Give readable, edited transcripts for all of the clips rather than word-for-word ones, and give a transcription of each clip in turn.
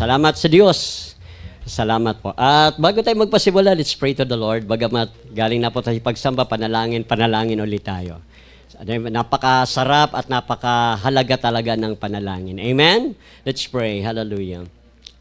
Salamat sa Diyos. Salamat po. At bago tayo magpasimula, let's pray to the Lord. Bagamat galing na po tayo pagsamba, panalangin ulit tayo. Napakasarap at napakahalaga talaga ng panalangin. Amen? Let's pray. Hallelujah.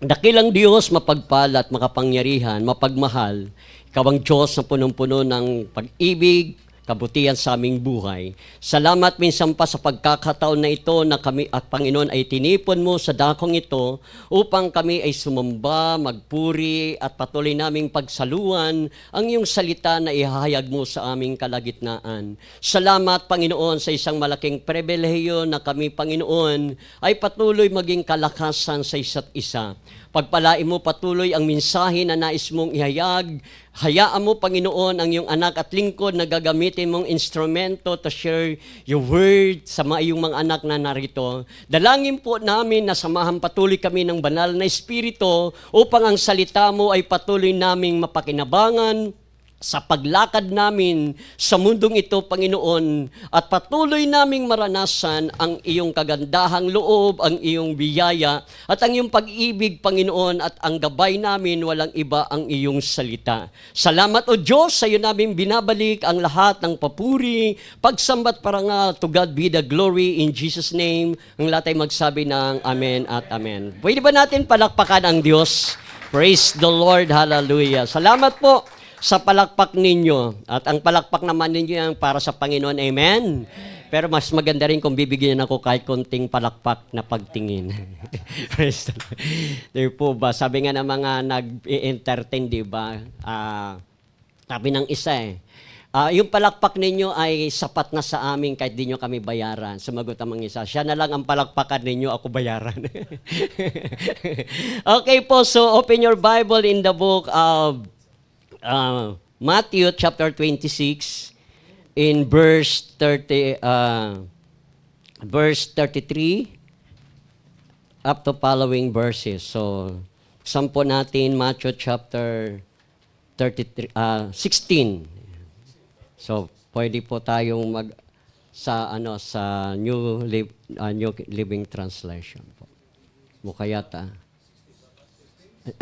Dakilang Diyos, mapagpala at makapangyarihan, mapagmahal, ikaw ang Diyos na punong-puno ng pag-ibig, kabutihan sa aming buhay. Salamat minsan pa sa pagkakataon na ito na kami at Panginoon ay tinipon mo sa dakong ito upang kami ay sumamba, magpuri at patuloy naming pagsaluan ang iyong salita na ihahayag mo sa aming kalagitnaan. Salamat Panginoon sa isang malaking pribilehiyo na kami Panginoon ay patuloy maging kalakasan sa isa't isa. Pagpalain mo patuloy ang mensahe na nais mong ihayag. Hayaan mo, Panginoon, ang iyong anak at lingkod na gagamitin mong instrumento to share your word sa iyong mga anak na narito. Dalangin po namin na samahan patuloy kami ng banal na Espiritu upang ang salita mo ay patuloy naming mapakinabangan sa paglakad namin sa mundong ito, Panginoon, at patuloy naming maranasan ang iyong kagandahang loob, ang iyong biyaya, at ang iyong pag-ibig, Panginoon, at ang gabay namin, walang iba ang iyong salita. Salamat, O Diyos, sa iyo namin binabalik ang lahat ng papuri, pagsambat parangal, to God be the glory in Jesus' name. Ang lahat ay magsabi ng Amen at Amen. Pwede ba natin palakpakan ang Diyos? Praise the Lord, hallelujah. Salamat po sa palakpak ninyo. At ang palakpak naman ninyo yan para sa Panginoon. Amen? Pero mas maganda rin kung bibigyan ako kahit konting palakpak na pagtingin. Praise the Lord. Di po ba? Sabi nga ng mga nag-entertain, di ba? Sabi ng isa yung palakpak ninyo ay sapat na sa amin kahit di nyo kami bayaran. Sumagot ang mga isa. Siya na lang ang palakpakan ninyo, ako bayaran. Okay po, so open your Bible in the book of Matthew chapter 26 in verse 33 up to following verses. So, sampo natin Matthew chapter 16. So, pwede po tayong sa New Living Translation po. Mukha yata.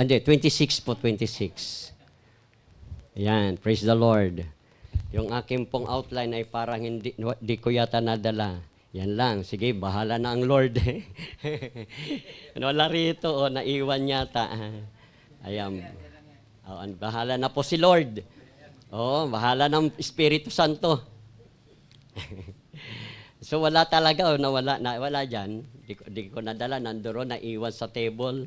Hindi, 26 po, 26. Yan, praise the Lord. Yung aking pong outline ay parang hindi ko yata nadala. Yan lang, sige, bahala na ang Lord. Wala rito, naiwan yata. Ayan, bahala na po si Lord. Bahala ng Espiritu Santo. So wala talaga, nawala dyan. Di ko nadala, nandoon, naiwan sa table.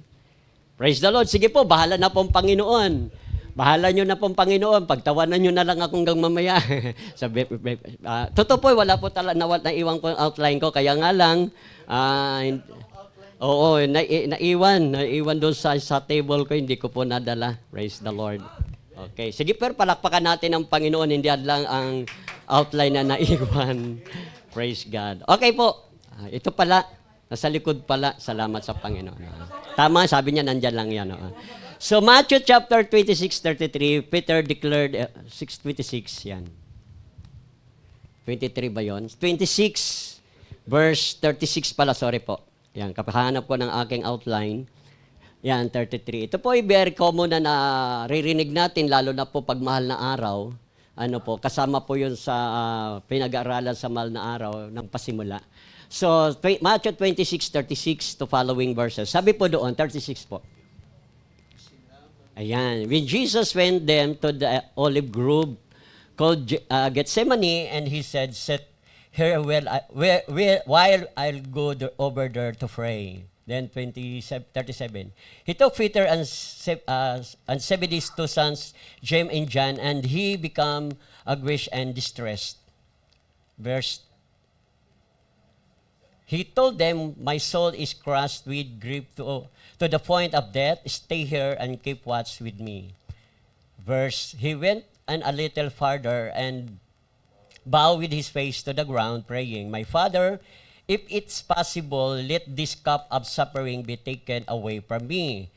Praise the Lord, sige po, bahala na po ang Panginoon. Bahala nyo na pong Panginoon, pagtawanan nyo na lang ako hanggang mamaya. Totoo po, wala po naiwan ko ang outline ko, kaya nga lang, naiwan doon sa table ko, hindi ko po nadala. Praise the Lord. Okay, sige, pero palakpakan natin ang Panginoon, hindi lang ang outline na naiwan. Praise God. Okay po, ito pala, nasa likod pala, salamat sa Panginoon. Tama, sabi niya, nandyan lang yan. So, Matthew chapter 26:33, Peter declared, 6:26, yan. 23 ba yun? 26, verse 36 pala, sorry po. Yan, kapahanap ko ng aking outline. Yan, 33. Ito po ay very common na naririnig natin, lalo na po pag mahal na araw. Kasama po yun sa pinag-aaralan sa mahal na araw ng pasimula. So, Matthew 26:36 to following verses. Sabi po doon, 36 po. Ayan. When Jesus went them to the olive grove called Gethsemane, and he said, "Sit here while I'll go over there to pray." Then 37. He took Peter and Zebedee's two sons, James and John, and he became anguished and distressed. He told them, "My soul is crushed with grief to the point of death. Stay here and keep watch with me." He went a little farther and bowed with his face to the ground, praying, "My Father, if it's possible, let this cup of suffering be taken away from me.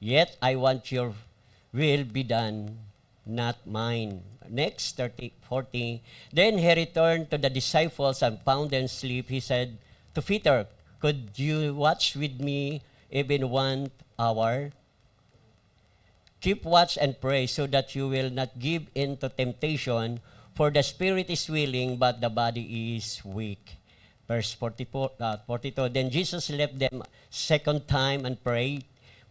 Yet I want your will be done, not mine." Next, 40. Then he returned to the disciples and found them asleep. He said to Peter, "Could you watch with me even 1 hour. Keep watch and pray so that you will not give in to temptation, for the spirit is willing, but the body is weak. Verse 42, then Jesus left them second time and prayed,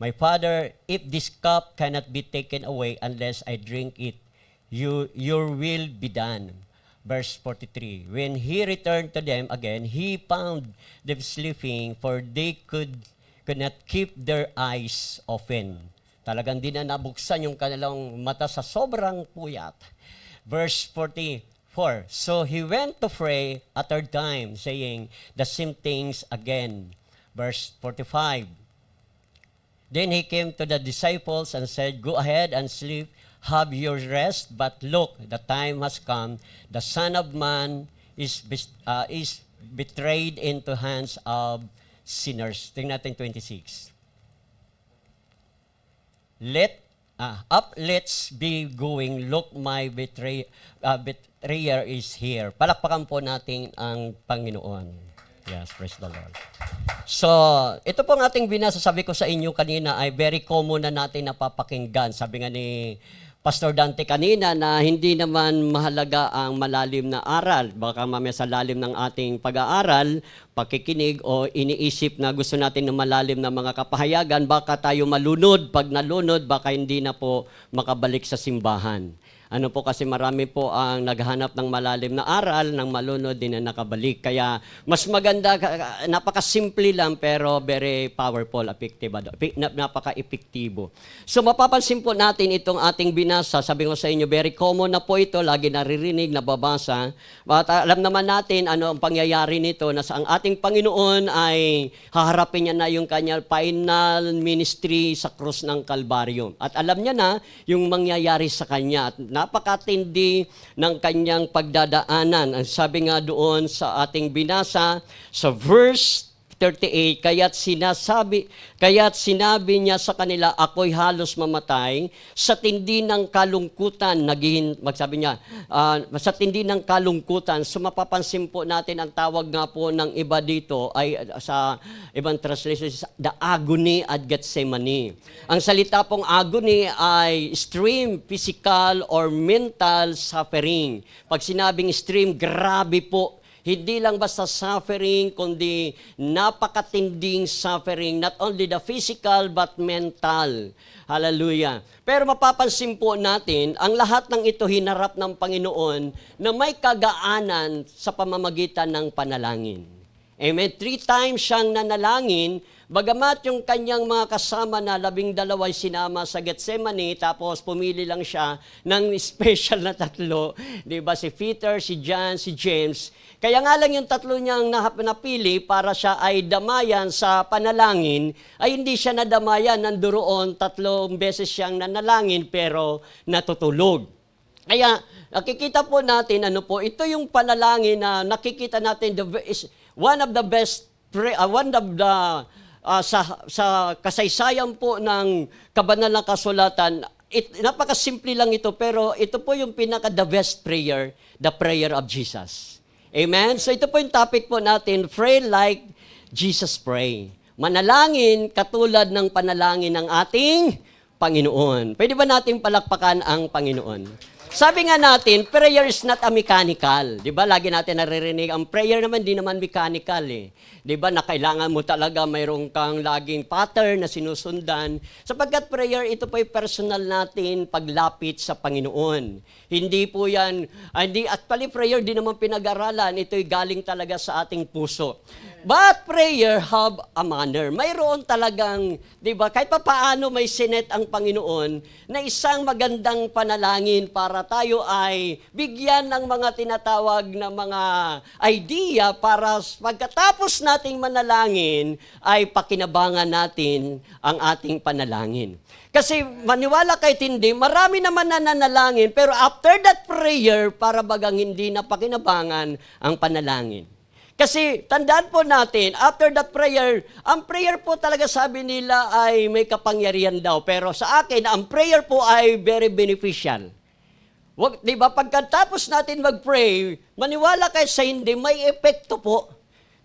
my Father, if this cup cannot be taken away unless I drink it, your will be done. Verse 43, when he returned to them again, he found them sleeping, for they could not keep their eyes open. Talagang di na nabuksan yung kanilang mata sa sobrang puyat. Verse 44, so he went to pray a third time, saying the same things again. Verse 45, then he came to the disciples and said, go ahead and sleep, have your rest, but look, the time has come, the Son of Man is betrayed into hands of sinners. Tingnan natin 26. Let's be going. Look, my betrayer is here. Palakpakan po natin ang Panginoon. Yes, praise the Lord. So, ito pong ating binasa, sabi ko sa inyo kanina, ay very common na natin napapakinggan. Sabi nga ni Pastor Dante kanina na hindi naman mahalaga ang malalim na aral. Baka mamaya sa lalim ng ating pag-aaral, pakikinig o iniisip na gusto natin ng malalim na mga kapahayagan, baka tayo malunod. Pag nalunod, baka hindi na po makabalik sa simbahan. Ano po kasi marami po ang naghahanap ng malalim na aral, ng malunod din na nakabalik. Kaya mas maganda, napaka-simple lang pero very powerful, effective, napaka-epektibo. So mapapansin po natin itong ating binasa, sabi ko sa inyo, very common na po ito, lagi naririnig, nababasa. At alam naman natin ano ang pangyayari nito, na sa ang ating Panginoon ay haharapin niya na yung kanyang final ministry sa krus ng Kalbaryo. At alam niya na yung mangyayari sa kanya. At napakatindi ng kanyang pagdadaanan. Ang sabi nga doon sa ating binasa, sa verse 38, kaya't sinabi niya sa kanila, ako'y halos mamatay sa tindi ng kalungkutan. Magsabi niya, sa tindi ng kalungkutan. So mapapansin po natin, ang tawag nga po ng iba dito ay sa ibang translation, the agony at Gethsemane. Ang salita pong agony ay extreme physical or mental suffering. Pag sinabing extreme, grabe po. Hindi lang basta suffering, kundi napakatinding suffering, not only the physical but mental. Hallelujah. Pero mapapansin po natin, ang lahat ng ito hinarap ng Panginoon na may kagaanan sa pamamagitan ng panalangin. Amen. 3 times siyang nanalangin, bagamat yung kanyang mga kasama na 12 ay sinama sa Gethsemane, tapos pumili lang siya ng special na 3. Diba? Si Peter, si John, si James. Kaya nga lang yung 3 niyang napili para siya ay damayan sa panalangin, ay hindi siya nadamayan. Nandoon 3 beses siyang nanalangin pero natutulog. Kaya nakikita po natin, ito yung panalangin na nakikita natin is one of the best, sa kasaysayan po ng kabanalang kasulatan. Napakasimple lang ito, pero ito po yung the best prayer, the prayer of Jesus. Amen? So ito po yung topic po natin, pray like Jesus pray. Manalangin katulad ng panalangin ng ating Panginoon. Pwede ba natin palakpakan ang Panginoon? Sabi nga natin, prayer is not a mechanical. Di ba? Lagi natin naririnig, ang prayer naman, di naman mechanical eh. Di ba? Na kailangan mo talaga mayroong kang laging pattern na sinusundan. Sapagkat prayer, ito po yung personal natin paglapit sa Panginoon. Hindi po yan, actually prayer, di naman pinag-aralan. Ito'y galing talaga sa ating puso. But prayer have a manner. Mayroon talagang, di ba, kahit pa paano may sinet ang Panginoon na isang magandang panalangin para tayo ay bigyan ng mga tinatawag na mga idea para pagkatapos nating manalangin ay pakinabangan natin ang ating panalangin. Kasi maniwala kahit hindi, marami naman na nanalangin, pero after that prayer, para bagang hindi na pakinabangan ang panalangin. Kasi tandaan po natin, after that prayer, ang prayer po talaga sabi nila ay may kapangyarihan daw. Pero sa akin, ang prayer po ay very beneficial. Di ba? Pagkatapos natin mag-pray, maniwala kayo sa hindi, may epekto po.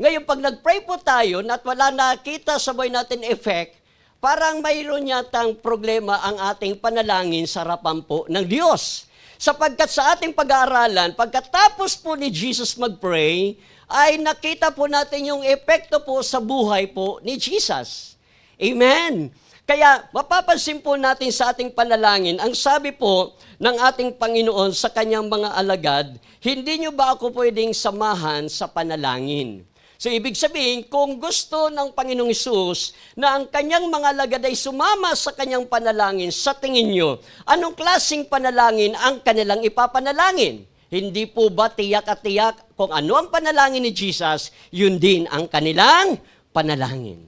Ngayon, pag nag-pray po tayo at wala nakita sa buhay natin effect, parang mayroon yatang problema ang ating panalangin sa harapan po ng Diyos. Sapagkat sa ating pag-aaralan, pagkatapos po ni Jesus mag-pray, ay nakita po natin yung epekto po sa buhay po ni Jesus. Amen. Kaya mapapansin po natin sa ating panalangin, ang sabi po ng ating Panginoon sa kanyang mga alagad, hindi nyo ba ako pwedeng samahan sa panalangin? So, ibig sabihin, kung gusto ng Panginoong Hesus na ang kanyang mga alagad ay sumama sa kanyang panalangin, sa tingin nyo, anong klaseng panalangin ang kanilang ipapanalangin? Hindi po ba tiyak at tiyak kung ano ang panalangin ni Jesus, yun din ang kanilang panalangin.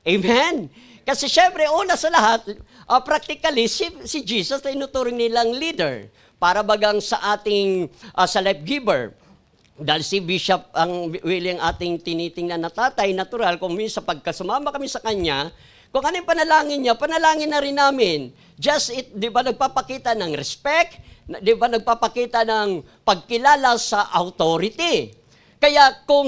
Amen? Kasi syempre, una sa lahat, practically, si Jesus ay inuturing nilang leader para bagang sa ating sa life giver. Dahil si Bishop ang willing ating tinitingnan na tatay, natural, kung minsan pagkasumama kami sa kanya, kung ano yung panalangin niya, panalangin na rin namin. Di ba nagpapakita ng respect? Di ba nagpapakita ng pagkilala sa authority? Kaya kung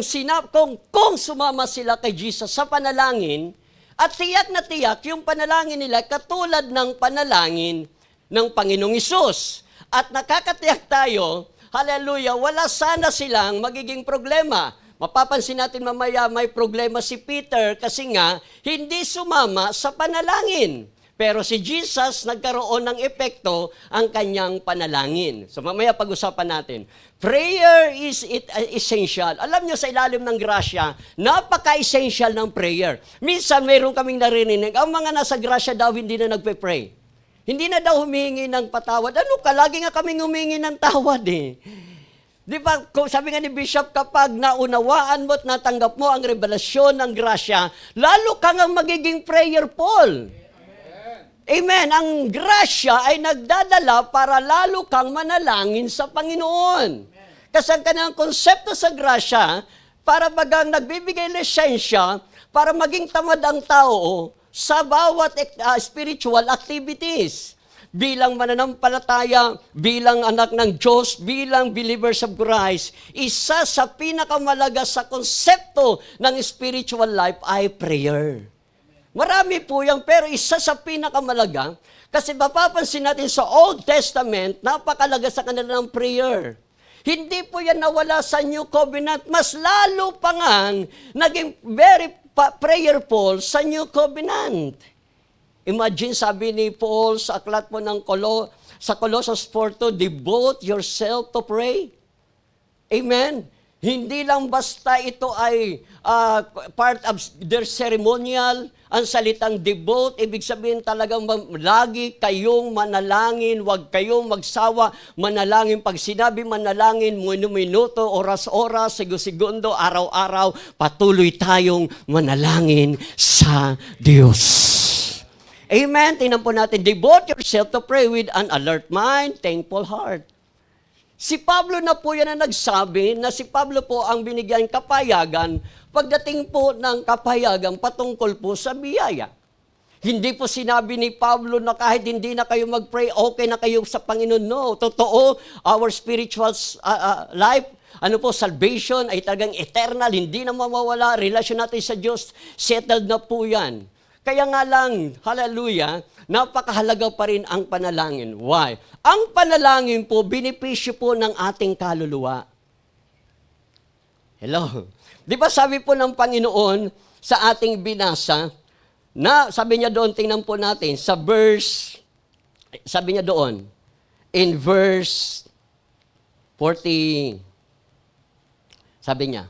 sumama sila kay Jesus sa panalangin, at tiyak na tiyak yung panalangin nila katulad ng panalangin ng Panginoong Hesus. At nakakatiyak tayo, hallelujah, wala sana silang magiging problema. Mapapansin natin mamaya may problema si Peter kasi nga hindi sumama sa panalangin. Pero si Jesus nagkaroon ng epekto ang kanyang panalangin. So mamaya pag-usapan natin. Prayer is essential. Alam nyo, sa ilalim ng grasya, napaka-essential ng prayer. Minsan mayroon kaming narinig, ang mga nasa grasya daw hindi na nagpe-pray. Hindi na daw humingi ng patawad. Ano ka? Lagi nga kaming humingi ng tawad eh. Di ba, sabi nga ni Bishop, kapag naunawaan mo at natanggap mo ang revelasyon ng grasya, lalo kang ang magiging prayerful. Amen. Ang grasya ay nagdadala para lalo kang manalangin sa Panginoon. Kasi ang kanyang konsepto sa grasya, para bagang nagbibigay lisensya para maging tamad ang tao sa bawat spiritual activities. Bilang mananampalataya, bilang anak ng Diyos, bilang believers of Christ, isa sa pinakamalaga sa konsepto ng spiritual life ay prayer. Marami po yan, pero isa sa pinakamalaga, kasi mapapansin natin sa Old Testament, napakalaga sa kanila ng prayer. Hindi po yan nawala sa New Covenant, mas lalo pa nga naging very prayerful sa New Covenant. Imagine, sabi ni Paul sa aklat po ng sa Colossians 4:2, devote yourself to pray. Amen. Hindi lang basta ito ay part of their ceremonial, ang salitang devote, ibig sabihin talagang lagi kayong manalangin, huwag kayong magsawa, manalangin. Pag sinabi manalangin, minuto, oras-oras, segundo, araw-araw, patuloy tayong manalangin sa Diyos. Amen. Tingnan po natin, devote yourself to pray with an alert mind, thankful heart. Si Pablo na po yan ang nagsabi na si Pablo po ang binigyan kapayagan pagdating po ng kapayagan patungkol po sa biyaya. Hindi po sinabi ni Pablo na kahit hindi na kayo mag-pray, okay na kayo sa Panginoon. No, totoo, our spiritual life, salvation ay talagang eternal, hindi na mawawala, relasyon natin sa Diyos, settled na po yan. Kaya nga lang, hallelujah, napakahalaga pa rin ang panalangin. Why? Ang panalangin po, benepisyo po ng ating kaluluwa. Hello? Di ba sabi po ng Panginoon sa ating binasa, na sabi niya doon, tingnan po natin, sa verse, sabi niya doon, in verse 40, sabi niya,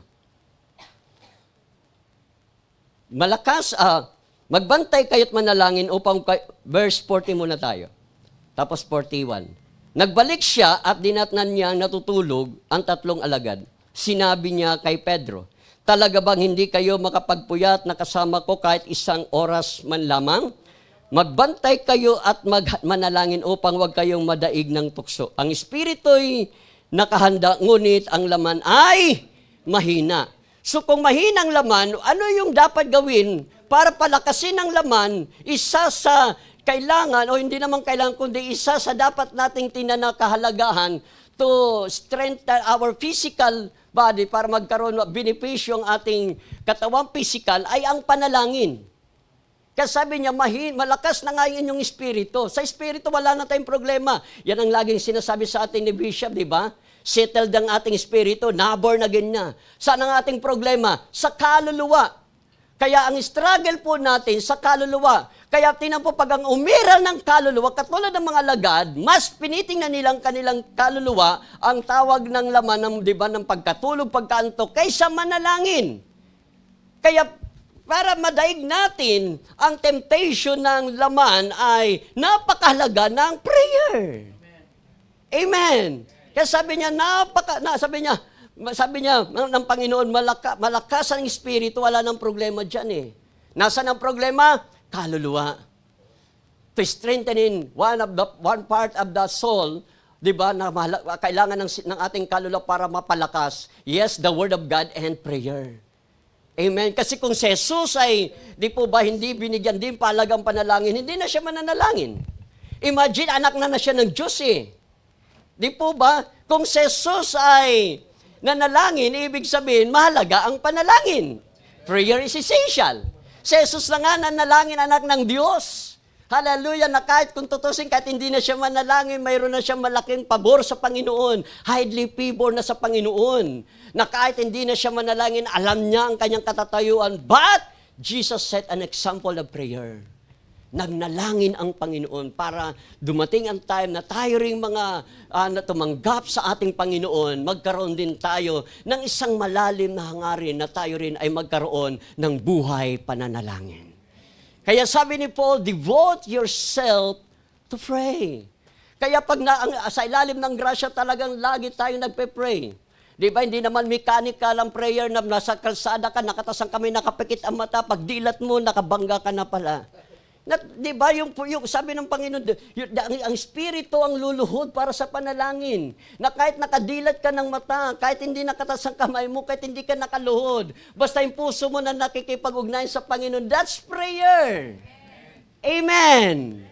magbantay kayo't manalangin upang, verse 40 muna tayo. Tapos 41. Nagbalik siya at dinatnan niya natutulog ang tatlong alagad. Sinabi niya kay Pedro, talaga bang hindi kayo makapagpuyat na kasama ko kahit isang oras man lamang? Magbantay kayo at manalangin upang huwag kayong madaig ng tukso. Ang espiritu'y nakahanda, ngunit ang laman ay mahina. So kung mahinang laman, ano yung dapat gawin para palakasin ang laman? Isa sa kailangan, o hindi naman kailangan, kundi isa sa dapat nating tinanakahalagahan, to strengthen our physical body para magkaroon ng benepisyo ang ating katawang physical ay ang panalangin. Kasi sabi niya, malakas na nga yung inyong espiritu. Sa espiritu, wala na tayong problema. Yan ang laging sinasabi sa atin ni Bishop, di ba? Settled ang ating espiritu, na-born again na. Saan ang ating problema? Sa kaluluwa. Kaya ang struggle po natin sa kaluluwa. Kaya tinan po pag ang umiral ng kaluluwa, katulad ng mga lagad, mas pinitingnan nilang kanilang kaluluwa ang tawag ng laman ng, di ba, ng pagkatulog, pagkaantok, kaysa manalangin. Kaya para madaig natin ang temptation ng laman ay napakahalaga ng prayer. Amen. Kaya sabi niya, sabi niya ng Panginoon, malakas ang espiritu, wala nang problema dyan eh. Nasaan ang problema? Kaluluwa. To strengthening one part of the soul, di ba, na kailangan ng ating kaluluwa para mapalakas. Yes, the Word of God and prayer. Amen. Kasi kung si Jesus ay, di po ba, hindi binigyan din pahalagang panalangin, hindi na siya mananalangin. Imagine, anak na siya ng Diyos eh. Di po ba? Kung si Jesus ay nanalangin, ibig sabihin, mahalaga ang panalangin. Prayer is essential. Si Jesus na nga nanalangin, anak ng Diyos. Hallelujah, na kahit kung tutusin, kahit hindi na siya manalangin, mayroon na siyang malaking pabor sa Panginoon. Highly favor na sa Panginoon. Na kahit hindi na siya manalangin, alam niya ang kanyang katatayuan. But, Jesus set an example of prayer. Nagnalangin ang Panginoon para dumating ang time na tayo ring mga na tumanggap sa ating Panginoon, magkaroon din tayo ng isang malalim na hangarin na tayo rin ay magkaroon ng buhay pananalangin. Kaya sabi ni Paul, devote yourself to pray. Kaya pag sa ilalim ng grasya talagang lagi tayo nagpe-pray. Di ba, hindi naman mechanical ang prayer na nasa kalsada ka, nakatasang kami, nakapikit ang mata, pag dilat mo, nakabangga ka na pala. Di ba, yung sabi ng Panginoon, ang Espiritu ang luluhod para sa panalangin. Na kahit nakadilat ka ng mata, kahit hindi nakatasang kamay mo, kahit hindi ka nakaluhod, basta yung puso mo na nakikipag-ugnayan sa Panginoon, that's prayer. Amen.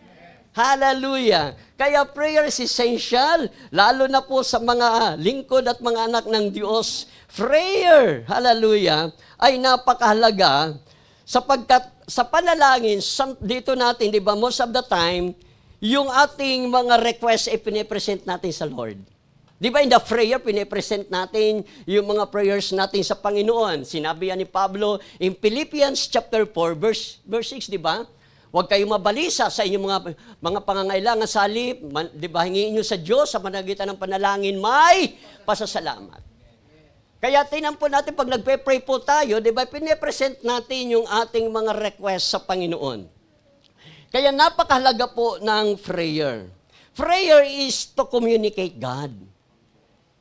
Hallelujah. Kaya prayer is essential, lalo na po sa mga lingkod at mga anak ng Diyos. Prayer, hallelujah, ay napakahalaga sapagkat sa panalangin, dito natin, di ba, most of the time, yung ating mga requests ay pinipresent natin sa Lord. Di ba, in the prayer, pinipresent natin yung mga prayers natin sa Panginoon. Sinabi yan ni Pablo in Philippians chapter 4, verse 6, di ba? Huwag kayong mabalisa sa inyong mga pangangailangan sa halip, di ba, hingin nyo sa Diyos sa pamagitan ng panalangin, may pasasalamat. Kaya tinan po natin, pag nagpe-pray po tayo, di ba, pinipresent natin yung ating mga request sa Panginoon. Kaya napakahalaga po ng prayer. Prayer is to communicate God.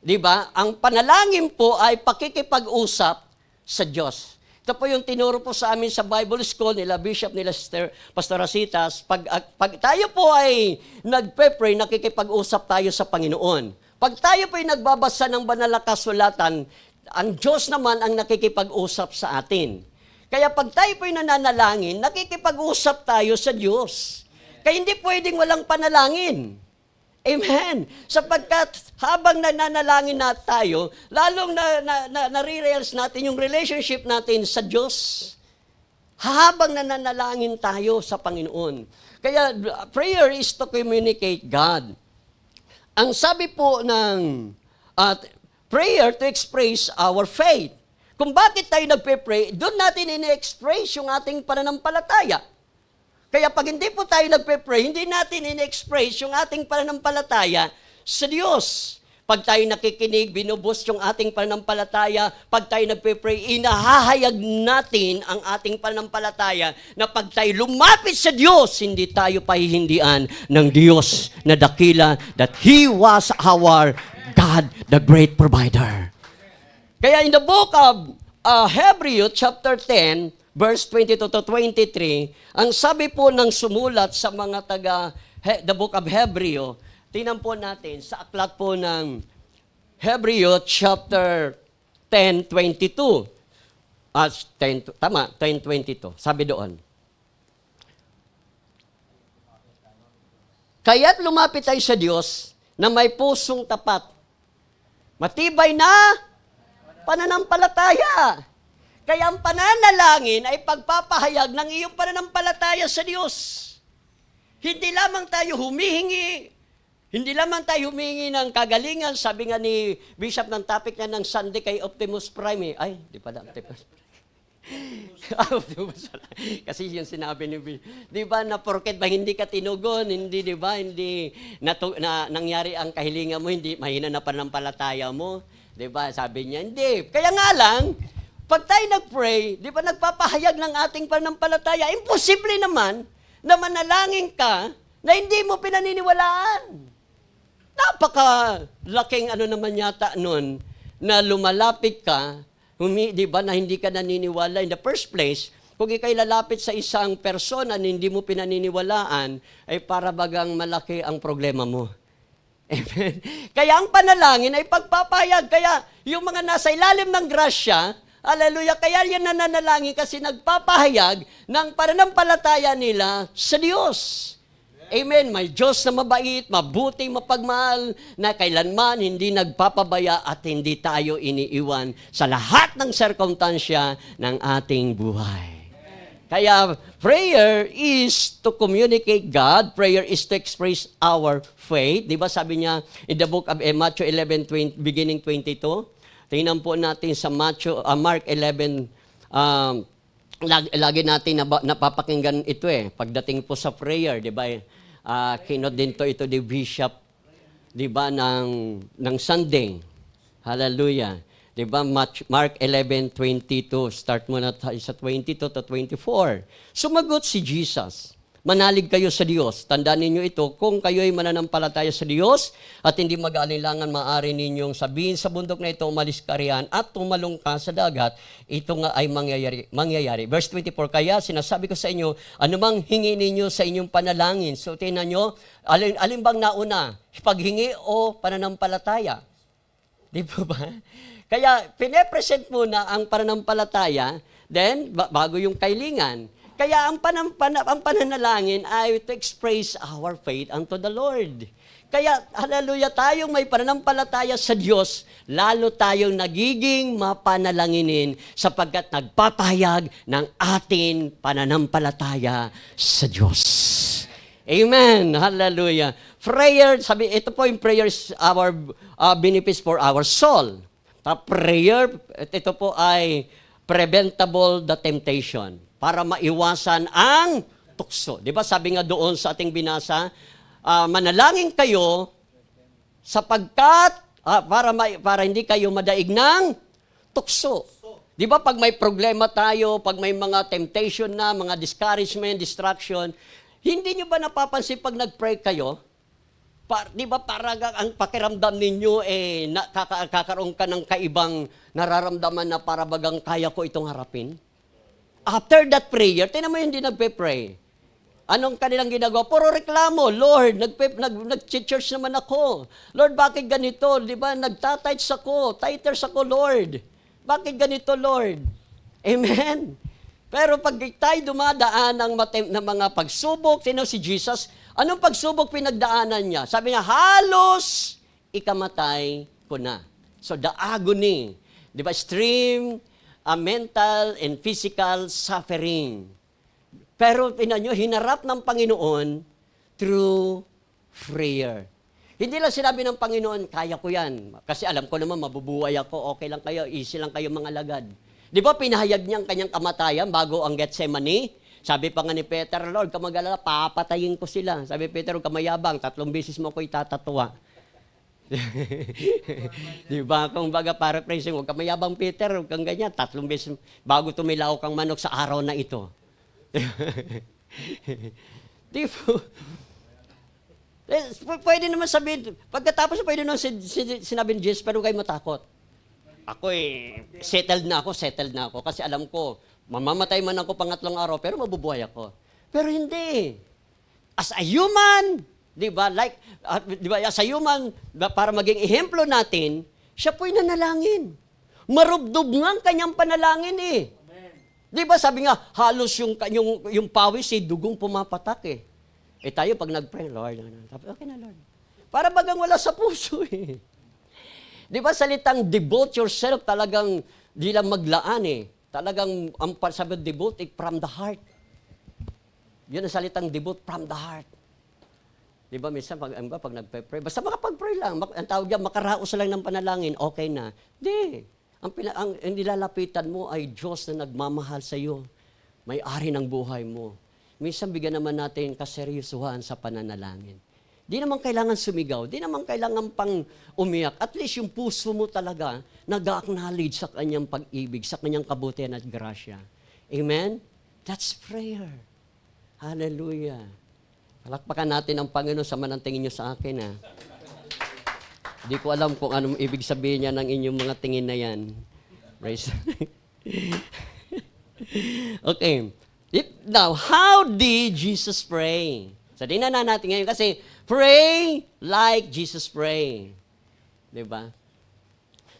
Di ba? Ang panalangin po ay pakikipag-usap sa Diyos. Ito po yung tinuro po sa amin sa Bible School nila, Bishop, nila Sister Pastor Asitas. Pag tayo po ay nagpe-pray, nakikipag-usap tayo sa Panginoon. Pag tayo po ay nagbabasa ng banal na kasulatan, ang Diyos naman ang nakikipag-usap sa atin. Kaya pag tayo po'y nananalangin, nakikipag-usap tayo sa Diyos. Kaya hindi pwedeng walang panalangin. Amen. Sapagkat habang nananalangin na tayo, lalong nare-realize natin yung relationship natin sa Diyos. Habang nananalangin tayo sa Panginoon. Kaya prayer is to communicate God. Ang sabi po ng prayer to express our faith. Kung bakit tayo nagpe-pray, doon natin ine-express yung ating pananampalataya. Kaya pag hindi po tayo nagpe-pray, hindi natin ine-express yung ating pananampalataya sa Diyos. Pag tayo nakikinig, binubos yung ating pananampalataya. Pag tayo nagpe-pray, inahahayag natin ang ating pananampalataya na pag tayo lumapit sa Diyos, hindi tayo pahihindian ng Diyos na dakila that He was our God, the great provider. Kaya in the book of Hebrews chapter 10, verse 22 to 23, ang sabi po ng sumulat sa mga the book of Hebrews, tingnan po natin sa aklat po ng Hebrews chapter 10, 22. 10:22. Sabi doon. Kaya't lumapit tayo sa Diyos na may pusong tapat Matibay na pananampalataya. Kaya ang pananalangin ay pagpapahayag ng iyong pananampalataya sa Diyos. Hindi lamang tayo humihingi ng kagalingan. Sabi nga ni Bishop ng topic niya ng Sunday kay Optimus Prime. Ay, di pala Optimus Prime. Kasi yung sinabi ni Bishop. Di ba, na porket ba hindi ka tinugon, hindi, di ba, hindi nangyari ang kahilingan mo, hindi mahina na pananampalataya mo. Di ba, sabi niya, hindi. Kaya nga lang, pag tayo nag-pray, di ba, nagpapahayag ng ating pananampalataya, imposible naman na manalangin ka na hindi mo pinaniniwalaan. Napaka-laking naman yata nun na lumalapit ka, di ba, na hindi ka naniniwala in the first place. Kung ikay lalapit sa isang persona na hindi mo pinaniniwalaan, ay para bagang malaki ang problema mo. Amen. Kaya ang panalangin ay pagpapahayag. Kaya yung mga nasa ilalim ng grasya, hallelujah, kaya yan nananalangin kasi nagpapahayag ng pananampalataya nila sa Diyos. Amen. May Diyos na mabait, mabuti, mapagmahal, na kailanman hindi nagpapabaya at hindi tayo iniiwan sa lahat ng sirkumstansya ng ating buhay. Kaya prayer is to communicate God. Prayer is to express our faith. Di ba sabi niya in the book of Matthew 11, beginning 22? Tingnan po natin sa Mark 11, lagi natin napapakinggan ito pagdating po sa prayer, di ba? Kinod din ito ni Bishop, di ba, ng Sunday. Hallelujah. Di ba, Mark 11:22, start mo na sa 22 to 24. Sumagot si Jesus, manalig kayo sa Diyos. Tandaan ninyo ito, kung kayo ay mananampalataya sa Diyos at hindi mag-alinlangan, maaari ninyong sabihin sa bundok na ito, umalis ka riyan at tumalong ka sa dagat, ito nga ay mangyayari. Verse 24, kaya sinasabi ko sa inyo, anumang hingi ninyo sa inyong panalangin. So, tingnan nyo, alin bang nauna? Paghingi o pananampalataya? Di po ba? Kaya, pine-present muna ang pananampalataya, then, bago yung kailingan. Kaya ang pananalangin ay to express our faith unto the Lord. Kaya, hallelujah, tayong may pananampalataya sa Diyos, lalo tayong nagiging mapanalanginin sapagkat nagpapahayag ng ating pananampalataya sa Diyos. Amen. Hallelujah. Prayer, ito po yung prayers, our benefits for our soul. Prayer, ito po ay preventable the temptation, para maiwasan ang tukso. Di ba sabi nga doon sa ating binasa, manalangin kayo sapagkat, para hindi kayo madaig ng tukso. Di ba pag may problema tayo, pag may mga temptation na, mga discouragement, distraction, hindi nyo ba napapansin pag nag-pray kayo? Di ba parang ang pakiramdam ninyo, kakaroon ka ng kaibang nararamdaman na para bagang kaya ko itong harapin? After that prayer, tinan mo yung hindi nagpe-pray. Anong kanilang ginagawa? Puro reklamo. Lord, nag-church naman ako. Lord, bakit ganito? Di ba, nagtatights ako. Tithers ako, Lord. Bakit ganito, Lord? Amen? Pero pag tayo dumadaan ng mga pagsubok, si Jesus, anong pagsubok pinagdaanan niya? Sabi niya, halos ikamatay ko na. So the agony, di ba, extreme mental and physical suffering. Pero tingnan nyo, hinarap ng Panginoon through prayer. Hindi lang sinabi ng Panginoon, kaya ko yan. Kasi alam ko naman, mabubuhay ako, okay lang kayo, easy lang kayo mga lagad. Di ba pinahayag niya ang kanyang kamatayan bago ang Gethsemane? Sabi pa nga ni Peter, Lord, ka mag-alala, papatayin ko sila. Sabi Peter, huwag ka mayabang, 3 beses mo ko itatatawa. Di ba? Kung baga paraphrasing, huwag ka mayabang Peter, huwag kang ganyan, 3 beses bago tumilaw kang manok sa araw na ito. Di ba? Pwede naman sabihin, pagkatapos pwede naman sinabi ni Jesus, pero kayo matakot. Ako settled na ako kasi alam ko, mamamatay man ako pangatlong araw, pero mabubuhay ako. Pero hindi. As a human, di ba, as a human, para maging ehemplo natin, siya po'y nanalangin. Marubdob nga ang kanyang panalangin Di ba sabi nga, halos yung pawis dugong pumapatak tayo pag nag-pray, Lord, okay na Lord. Para bagang wala sa puso Di ba salitang devote yourself, talagang di lang maglaan eh. Talagang, ang sabi devote, from the heart. Yun ang salitang devote, from the heart. Di ba, minsan, pag nagpe-pray, basta makapag-pray lang, ang tawag yan, makaraos lang ng panalangin, okay na. Di. Ang nilalapitan mo ay Diyos na nagmamahal sa iyo. May-ari ng buhay mo. Minsan, bigyan naman natin kaseryosohan sa pananalangin. Di naman kailangan sumigaw, di naman kailangan pang umiyak. At least yung puso mo talaga nag-acknowledge sa kanyang pag-ibig, sa kanyang kabutihan at grasya. Amen? That's prayer. Hallelujah. Palakpakan natin ang Panginoon sa manang tingin nyo sa akin. Ha? Di ko alam kung anong ibig sabihin niya ng inyong mga tingin na yan. Praise. Okay. Now, how did Jesus pray? So, tingnan na natin ngayon kasi pray like Jesus pray. Diba?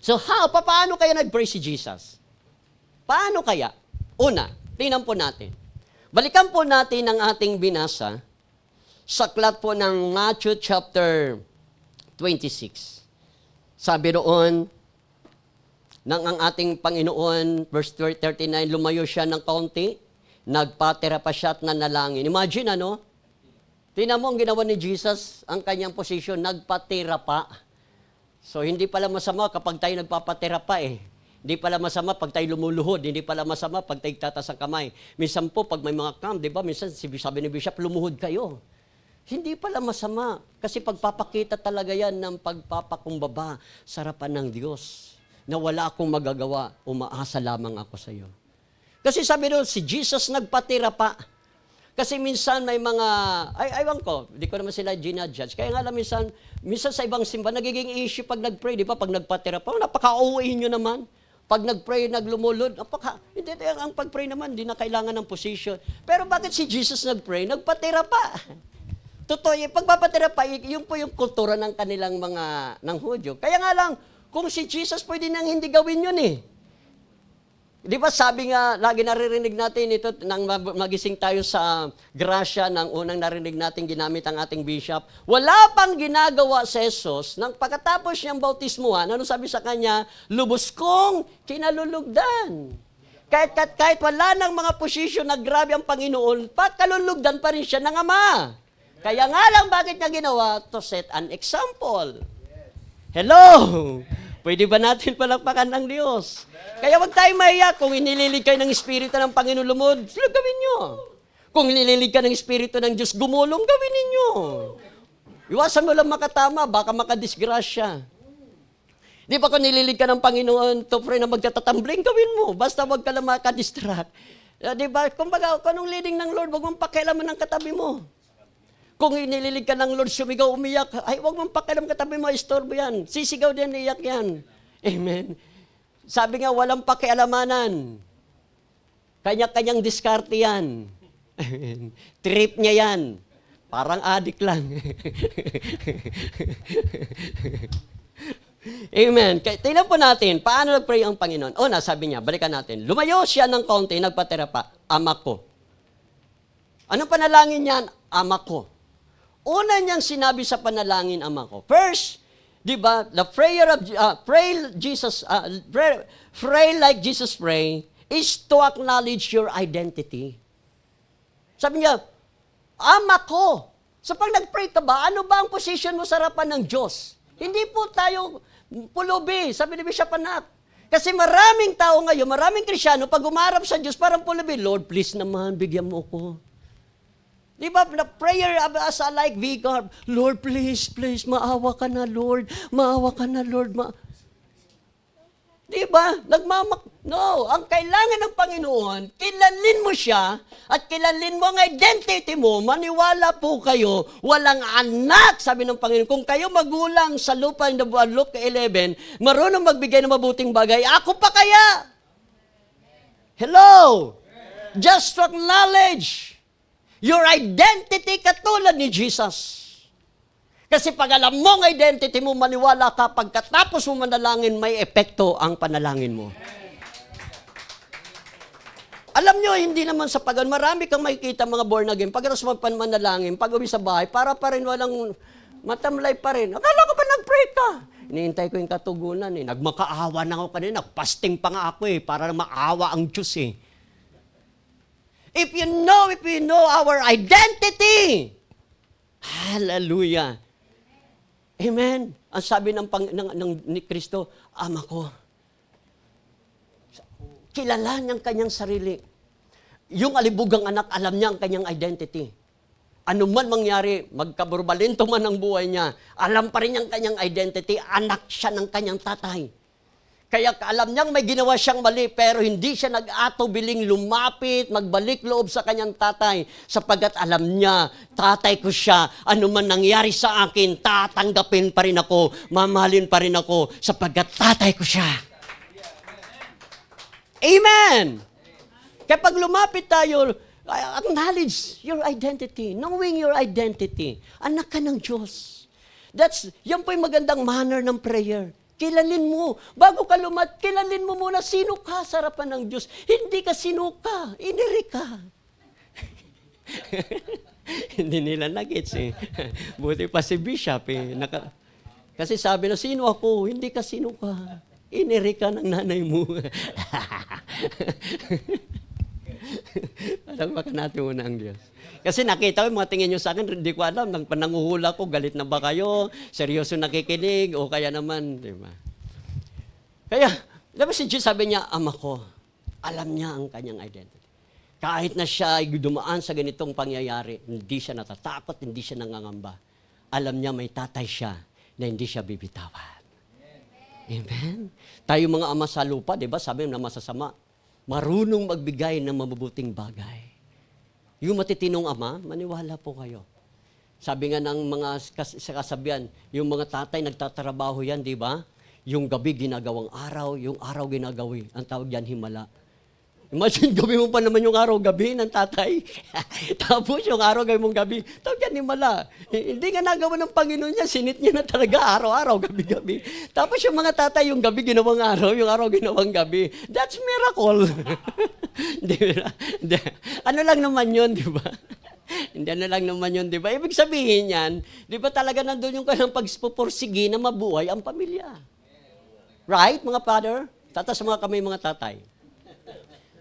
So, paano kaya nag-pray si Jesus? Paano kaya? Una, tingnan po natin. Balikan po natin ang ating binasa sa aklat po ng Matthew chapter 26. Sabi roon, nang ang ating Panginoon, verse 39, lumayo siya ng kaunti, nagpatira pa siya at nanalangin. Imagine, ano? Tingnan mo ang ginawa ni Jesus, ang kanyang posisyon, nagpatira pa. So, hindi pala masama kapag tayo nagpapatira pa eh. Hindi pala masama pag tayo lumuluhod, hindi pala masama pag tayo tatas ang kamay. Minsan po, pag may mga camp, di ba, minsan sabi ni Bishop, lumuhod kayo. Hindi pala masama, kasi pagpapakita talaga yan ng pagpapakumbaba sa harapan ng Diyos, na wala akong magagawa, umaasa lamang ako sa iyo. Kasi sabi doon, si Jesus nagpatira pa. Kasi minsan may mga, aywan ko, di ko naman sila ginajudge. Kaya nga lang minsan sa ibang simba, nagiging issue pag nag-pray, di ba? Pag nagpatira pa, napaka-uwi nyo naman. Pag nag-pray, naglumulod, hindi, ang pag-pray naman, di na kailangan ng position. Pero bakit si Jesus nag-pray? Nagpatira pa. Totoo, pagpapatira pa, yun po yung kultura ng kanilang ng Hudyo. Kaya nga lang, kung si Jesus pwede nang hindi gawin yun eh. Di ba sabi nga, lagi naririnig natin ito, nang magising tayo sa grasya ng unang narinig natin ginamit ang ating bishop, wala pang ginagawa si Jesus, nang pagkatapos niyang bautismuhan, ano sabi sa kanya? Lubos kong kinalulugdan. Kahit wala ng mga posisyon na grabe ang Panginoon, kalulugdan pa rin siya ng Ama. Kaya nga lang bakit niya ginawa? To set an example. Hello! Pwede ba natin palakpakan ng Diyos? Kaya wag tayo maiyak kung inililig kayo ng Espiritu ng Panginoon lumod, gawin nyo. Kung inililig ka ng Espiritu ng Diyos gumulong, gawin ninyo. Iwasan mo lang makatama, baka makadisgrasya. Di ba kung nililig ka ng Panginoon, to pray na magtatatambling, gawin mo. Basta wag ka lang makadistract. Di ba? Kung anong leading ng Lord, wag mong pakialaman ng katabi mo. Kung inililig ka ng Lord, sumigaw, umiyak, ay, huwag mong pakialam katabi mo, istorbo yan. Sisigaw din, iyak yan. Amen. Sabi nga, walang pakialamanan. Kanya-kanyang diskarte yan. Trip niya yan. Parang adik lang. Amen. Tingnan po natin, paano nag-pray ang Panginoon? Sabi niya, balikan natin. Lumayo siya ng kaunti, nagpatira pa, Ama ko. Anong panalangin niyan? Ama ko. Una niyang sinabi sa panalangin, Ama ko. First, di ba, the prayer of, pray like Jesus pray, is to acknowledge your identity. Sabi niya, Ama ko. So pag nag-pray ka ba, ano ba ang position mo sa harapan ng Diyos? Hindi po tayo pulubi, sabi ni Bishop Anak. Kasi maraming tao ngayon, maraming Krisyano, pag umarap sa Diyos, parang pulubi, Lord, please naman, bigyan mo ko. Di ba, the prayer as a like vicar, Lord, please, maawa ka na, Lord. Maawa ka na, Lord. Di ba? No, ang kailangan ng Panginoon, kilalin mo siya at kilalin mo ang identity mo. Maniwala po kayo, walang anak, sabi ng Panginoon. Kung kayo magulang sa lupa in the Luke 11, marunong magbigay ng mabuting bagay, ako pa kaya? Hello? Just to acknowledge your identity katulad ni Jesus. Kasi pag alam mo ang identity mo, maniwala ka, pagkatapos mo manalangin, may epekto ang panalangin mo. Alam nyo, hindi naman sa pagan, marami kang makikita mga born again, pagkatapos magpanmanalangin, pag uwi sa bahay, para pa rin walang matamlay pa rin. Akala ko ba nag-pray ka? Iniintay ko yung katugunan eh. Nagmakaawa na ako kanina. Nagpasting pa nga ako eh, para maawa ang Diyos eh. If you know our identity, hallelujah. Amen. Ang sabi ni Kristo, Ama ko, kilala niyang kanyang sarili. Yung alibugang anak, alam niya ang kanyang identity. Ano man mangyari, magkaburbalento man ang buhay niya, alam pa rin niyang kanyang identity, anak siya ng kanyang tatay. Kaya alam niyang may ginawa siyang mali, pero hindi siya nag-atubiling lumapit, magbalik loob sa kanyang tatay, sapagkat alam niya, tatay ko siya, ano man nangyari sa akin, tatanggapin pa rin ako, mamahalin pa rin ako, sapagkat tatay ko siya. Amen! Kapag lumapit tayo, acknowledge your identity, knowing your identity. Anak ka ng Diyos. Yan po yung magandang manner ng prayer. Kilalin mo. Bago ka kilalin mo muna sino ka sa harapan ng Diyos. Hindi ka sino ka. Iniri ka. Hindi nila nagets eh. Buti pa si Bishop eh. Kasi sabi na, sino ako? Hindi ka sino ka. Iniri ka ng nanay mo. Alam ba ka natin muna ang Diyos? Kasi nakita ko, mga tingin nyo sa akin, hindi ko alam, nang pananguhula ko, galit na ba kayo? Seryoso nakikinig? O kaya naman, di ba? Kaya, diba si Jesus sabi niya, Ama ko, alam niya ang kanyang identity. Kahit na siya ay dumaan sa ganitong pangyayari, hindi siya natatakot, hindi siya nangangamba. Alam niya may tatay siya na hindi siya bibitawan. Amen? Tayo mga ama sa lupa, di ba? Sabi na masasama, marunong magbigay ng mabubuting bagay. Yung matitinong ama, maniwala po kayo. Sabi nga ng mga kasabihan, yung mga tatay nagtatrabaho yan, di ba? Yung gabi ginagawang araw, yung araw ginagawi. Ang tawag yan, himala. Imagine, gabi mo pa naman yung araw, gabi ng tatay. Tapos yung araw, gawin mong gabi. Tawag yan, himala. Hindi nga nagawa ng Panginoon niya, sinit niya na talaga araw-araw, gabi-gabi. Tapos yung mga tatay, yung gabi ginawang araw, yung araw ginawang gabi. That's miracle. Ano lang naman yun, di ba? Hindi ano lang naman yun, di ba? Ibig sabihin yan, di ba talaga nandun yung kanyang pagpupursigi na mabuhay ang pamilya. Right, mga father? Tatas mga kami mga tatay.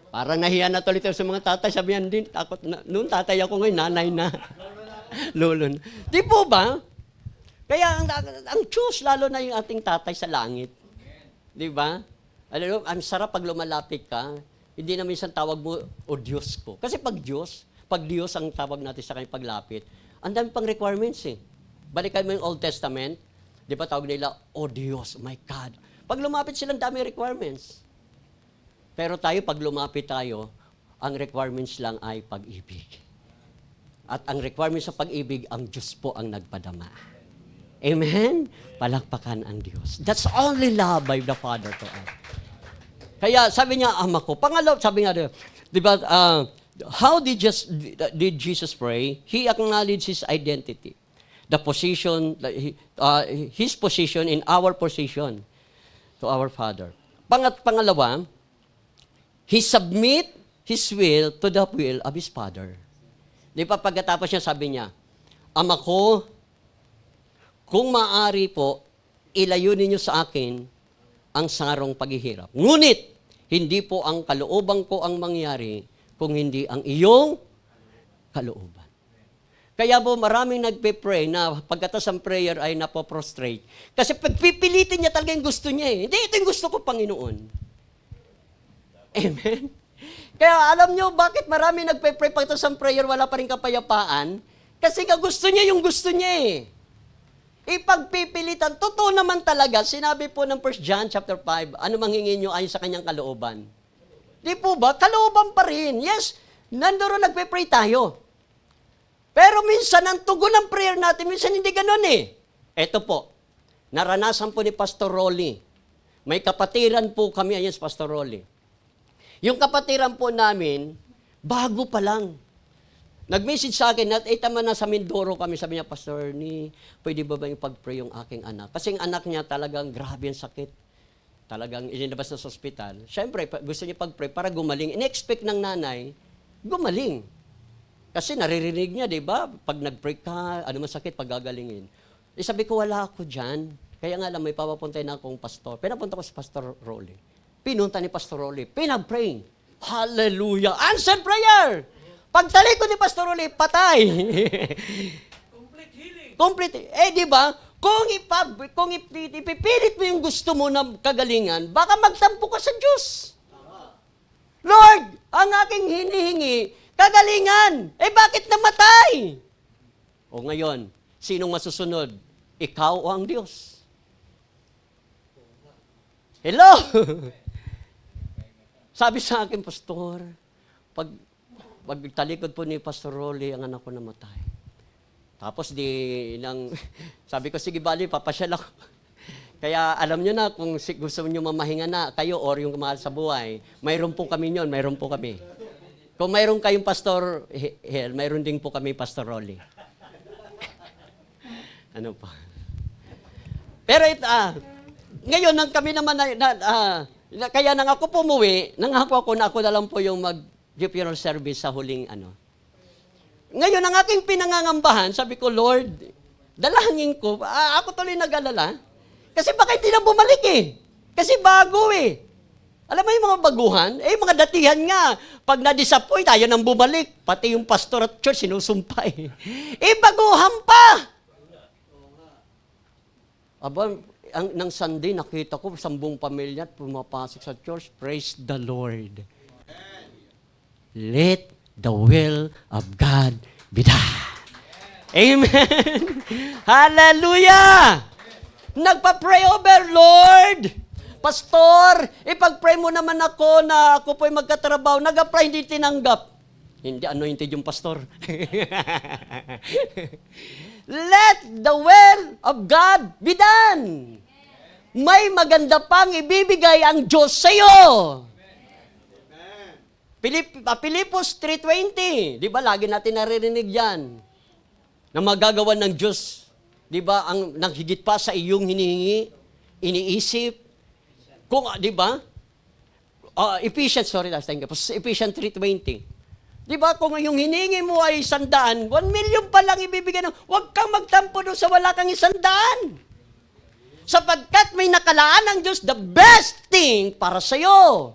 Parang nahiya na tuloy sa mga tatay. Sabihan din, takot na. Noon tatay ako ngayon, nanay na. Lolo na. Di po ba? Kaya ang Diyos, lalo na yung ating tatay sa langit. Di ba? Alam mo, ang sarap pag lumalapit ka, hindi na minsan tawag mo, o Diyos ko. Kasi pag Diyos ang tawag natin sa kanyang paglapit, ang dami pang requirements eh. Balikan mo yung Old Testament, di ba tawag nila, o Diyos, my God. Pag lumapit silang dami requirements. Pero tayo, pag lumapit tayo, ang requirements lang ay pag-ibig. At ang requirements sa pag-ibig, ang Diyos po ang nagpadama. Amen? Palakpakan ang Diyos. That's only love by the Father to us. Kaya sabi niya, Ama ko. Pangalaw, sabi nga, di ba, how did Jesus pray? He acknowledged His identity. The position, His position in our position to our Father. Pangalawa, He submit His will to the will of His Father. Di ba pagkatapos niya sabi niya, Ama ko, kung maaari po, ilayo ninyo sa akin ang sarong paghihirap. Ngunit, hindi po ang kalooban ko ang mangyari kung hindi ang iyong kalooban. Kaya po maraming nagpe-pray na pagkatas ang prayer ay napoprostrate. Kasi pagpipilitin niya talaga yung gusto niya eh. Hindi, ito yung gusto ko, Panginoon. Amen? Kaya alam nyo, bakit marami nagpe-pray pagkatas ang prayer, wala pa rin kapayapaan? Kasi gusto niya yung gusto niya eh. Ipagpipilitan. Totoo naman talaga, sinabi po ng 1 John chapter 5, ano manghingin nyo ayon sa kanyang kalooban? Di po ba? Kalooban pa rin. Yes, nandoon nagpe-pray tayo. Pero minsan, ang tugon ng prayer natin, minsan hindi ganun eh. Eto po, naranasan po ni Pastor Rolly. May kapatiran po kami, ayan si Pastor Rolly. Yung kapatiran po namin, bago pa lang. Nag-message sa akin, tama na sa Mindoro kami, sabi niya, Pastor Ernie, pwede ba yung pag-pray yung aking anak? Kasi yung anak niya talagang grabe ang sakit. Talagang inilabas na sa ospital. Siyempre, gusto niya pag-pray para gumaling. In-expect ng nanay, gumaling. Kasi naririnig niya, di ba? Pag nag-pray ka, ano masakit, pag gagalingin. Sabi ko, wala ako dyan. Kaya nga lang, may papapuntay na akong pastor. Pinapunta ko si Pastor Rolly. Pinunta ni Pastor Rolly. Pinag-pray. Hallelujah! Answered prayer! Pagtalikod ni Pastor Rolly, patay. Complete healing. Complete. Di ba? Kung ipipilit mo yung gusto mo na kagalingan, baka magtampo ka sa Diyos. Lord, ang aking hinihingi, kagalingan. Bakit namatay? O ngayon, sinong masusunod? Ikaw o ang Diyos? Hello? Sabi sa akin, Pastor, pagtalikod po ni Pastor Rolly, ang anak ko namatay. Tapos sabi ko, sige bali, papasyal ako. Kaya alam nyo na, kung gusto nyo mamahinga na kayo or yung mahal sa buhay, mayroon po kami yun, mayroon po kami. Kung mayroon kayong Pastor Hel, mayroon din po kami Pastor Rolly. Ano pa? Pero ngayon, nang kami naman kaya nang ako pumuwi, nangako ako na ako na lang po yung mag-funeral service sa huling Ngayon, ang aking pinangangambahan, sabi ko, Lord, dalangin ko, ako tuloy nag-alala, kasi baka hindi na bumalik Kasi bago Alam mo yung mga baguhan? Mga datihan nga, pag na-disappoint, ayaw nang bumalik. Pati yung pastor at church, sinusumpa baguhan pa! Nang Sunday, nakita ko, 10 pamilya pumapasok sa church. Praise the Lord. Let the will of God be done. Amen. Hallelujah! Nagpa-pray over, Lord. Pastor, ipag-pray mo naman ako na ako po'y magkatrabaho. Nag-apply, hindi tinanggap. Hindi anointed yung pastor. Let the will of God be done. May maganda pang ibibigay ang Diyos sa iyo. Pilipos 3:20, di ba? Lagi natin naririnig yan. Na magagawa ng Diyos, di ba? Ang higit pa sa iyong hinihingi, iniisip. Kung, di ba? Ephesians 3:20. Di ba, kung yung hiningi mo ay 100, 1 million pa lang ibibigay ng, huwag kang magtampo doon sa wala kang 100. Sapagkat may nakalaan ng Diyos the best thing para sa'yo.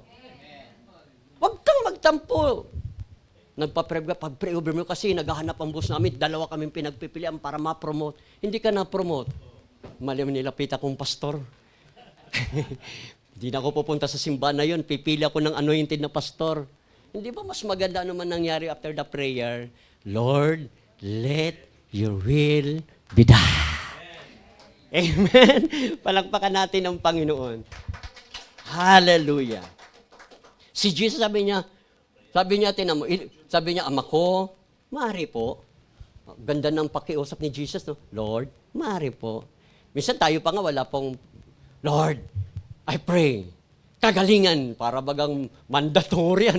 Huwag kang magtampo. Pag-pray over mo kasi naghahanap ang boss namin, 2 kaming pinagpipilian para ma-promote. Hindi ka na-promote. Mali mo nilapit akong pastor. Hindi na ako pupunta sa simbahan na yun, pipili ako ng anointed na pastor. Hindi ba mas maganda naman nangyari after the prayer? Lord, let your will be done. Amen. Palakpakan natin ang Panginoon. Hallelujah. Si Jesus sabi niya, Ama ko, maaari po. Ganda ng pakiusap ni Jesus, no? Lord, maaari po. Minsan tayo pa nga wala pong, Lord, I pray. Kagalingan, para bagang mandatory,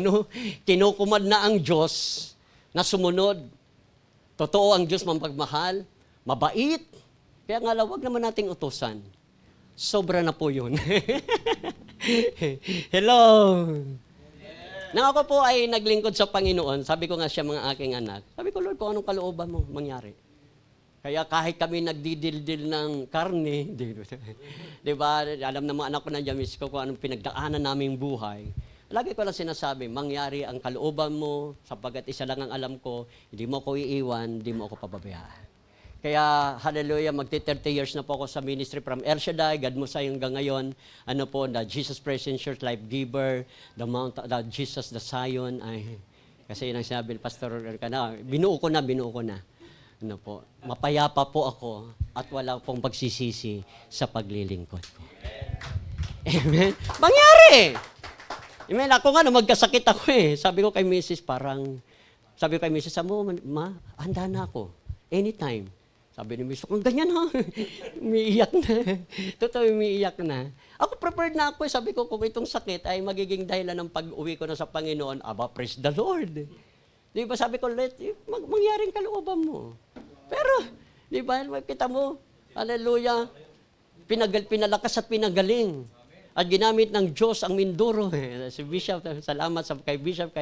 kinukumad na ang Diyos na sumunod. Totoo ang Diyos mapagmahal, mabait. Kaya nga lang, wag naman nating utusan. Sobra na po yun. Hello! Nang ako po ay naglingkod sa Panginoon, sabi ko nga siya mga aking anak, sabi ko, Lord, kung anong kalooban mo mangyari. Kaya kahit kami nagdidildil ng karne, di ba, alam ng mga anak ko na Jamis ko kung anong pinagdaanan naming buhay. Lagi ko lang sinasabi, mangyari ang kalooban mo, sapagkat isa lang ang alam ko, hindi mo ako iiwan, hindi mo ako pababayaan. Kaya, hallelujah, magti-30 years na po ako sa ministry from El Shaddai, God mo sa hanggang ngayon, the Jesus Presence Church Life Giver, the Jesus, the Zion, kasi yun ang sinabi, Pastor, binuo ko na. Mapayapa po ako at wala pong pagsisisi sa paglilingkod ko. Amen? Mangyari! Amen? Ako nga, magkasakit ako Sabi ko kay Mrs., Ma, handa na ako. Anytime. Sabi ni Mrs., kung ganyan umiiyak na. Totoo, umiiyak na. Ako prepared na ako. Sabi ko, kung itong sakit ay magiging dahilan ng pag-uwi ko na sa Panginoon, praise the Lord. Di ba sabi ko, mangyaring kalooban mo. Pero, di ba, kita mo, hallelujah, pinalakas at pinagaling. At ginamit ng Diyos ang Mindoro. Si Bishop, salamat kay Bishop,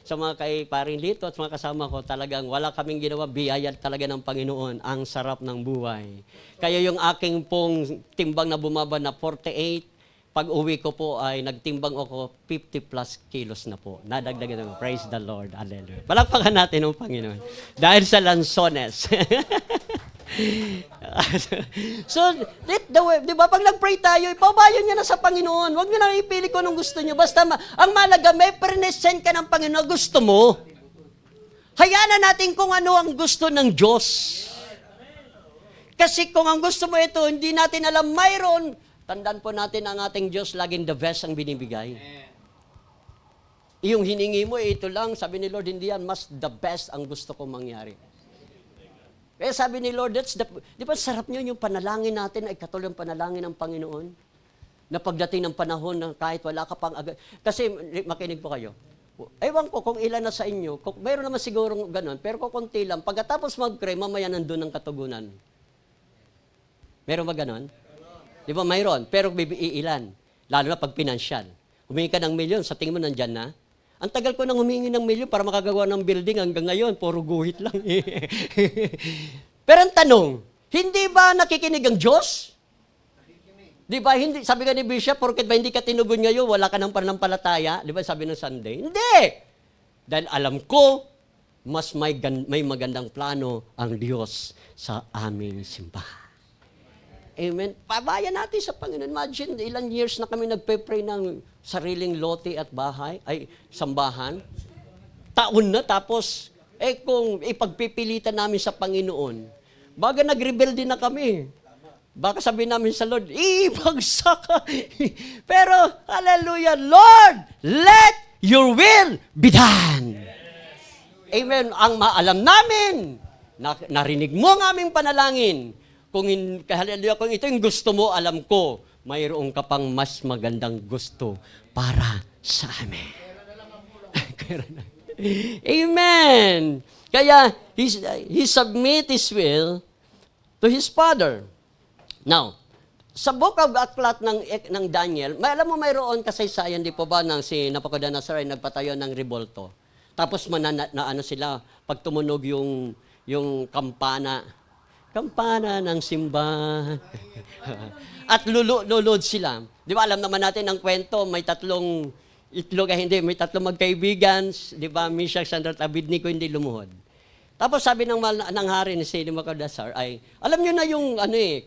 sa mga kay Paring Lito at mga kasama ko. Talagang wala kaming ginawa, biyaya talaga ng Panginoon. Ang sarap ng buhay. Kaya yung aking pong timbang na bumaba na 48, pag uwi ko po ay nagtimbang ako 50 plus kilos na po. Nadagdagan naman. Praise the Lord. Hallelujah. Palakpakan natin ang Panginoon. Dahil sa lansones. So, di ba, pag nag-pray tayo, ipabayan niya na sa Panginoon. Huwag niyo na ipili ko anong gusto niyo. Basta, ang malaga, may present ka ng Panginoon na gusto mo. Hayaan na natin kung ano ang gusto ng Diyos. Kasi kung ang gusto mo ito, hindi natin alam mayroon, tandaan po natin ang ating Diyos, laging the best ang binibigay. Yung hiningi mo, ito lang, sabi ni Lord, hindi yan, mas the best ang gusto kong mangyari. Kaya sabi ni Lord, di ba sarap nyo yung panalangin natin ay katulad ng panalangin ng Panginoon? Na pagdating ng panahon na kahit wala ka pang kasi makinig po kayo. Ewan ko kung ilan na sa inyo, mayroon naman siguro ganun, pero kung konti lang, pagkatapos mag-pray, mamaya nandun ang katugunan. Meron ba ganun? Di ba mayroon? Pero iilan. Lalo na pag pinansyal. Humingi ka ng milyon, sa tingin mo nandyan na? Ang tagal ko nang humingi ng milyon para makagawa ng building hanggang ngayon, puro guhit lang. Pero ang tanong, hindi ba nakikinig ang Diyos? Di ba, hindi, sabi nga ni Bishop, porket ba hindi ka tinugon ngayon, wala ka ng pananampalataya? Di ba sabi ng Sunday? Hindi! Dahil alam ko, mas may magandang plano ang Diyos sa aming simbahan. Amen. Pabayan natin sa Panginoon. Imagine, ilang years na kami nagpe-pray ng sariling lote at bahay, ay sambahan. Taon na, tapos, kung ipagpipilitan namin sa Panginoon, baga nag-rebel din na kami. Baka sabihin namin sa Lord, ibagsak ka. Pero, hallelujah, Lord, let your will be done. Amen. Ang maalam namin, narinig mo ang aming panalangin. Kung ito yung gusto mo, alam ko, mayroon ka pang mas magandang gusto para sa amin. Amen. Kaya, he submit his will to his Father. Now, sa book of Aklat ng Daniel, alam mo mayroon kasaysayan, di po ba, ng si Nabucodonosor ay nagpatayo ng rebolto. Tapos ano sila, pag tumunog yung kampana ng simbahan. At lulod sila. Di ba, alam naman natin ang kwento, may tatlong itlog, may tatlong magkaibigan, di ba, Meshach, Shadrach, Abednego, hindi lumuhod. Tapos sabi ng hari ni Nabucodonosor ay, alam nyo na yung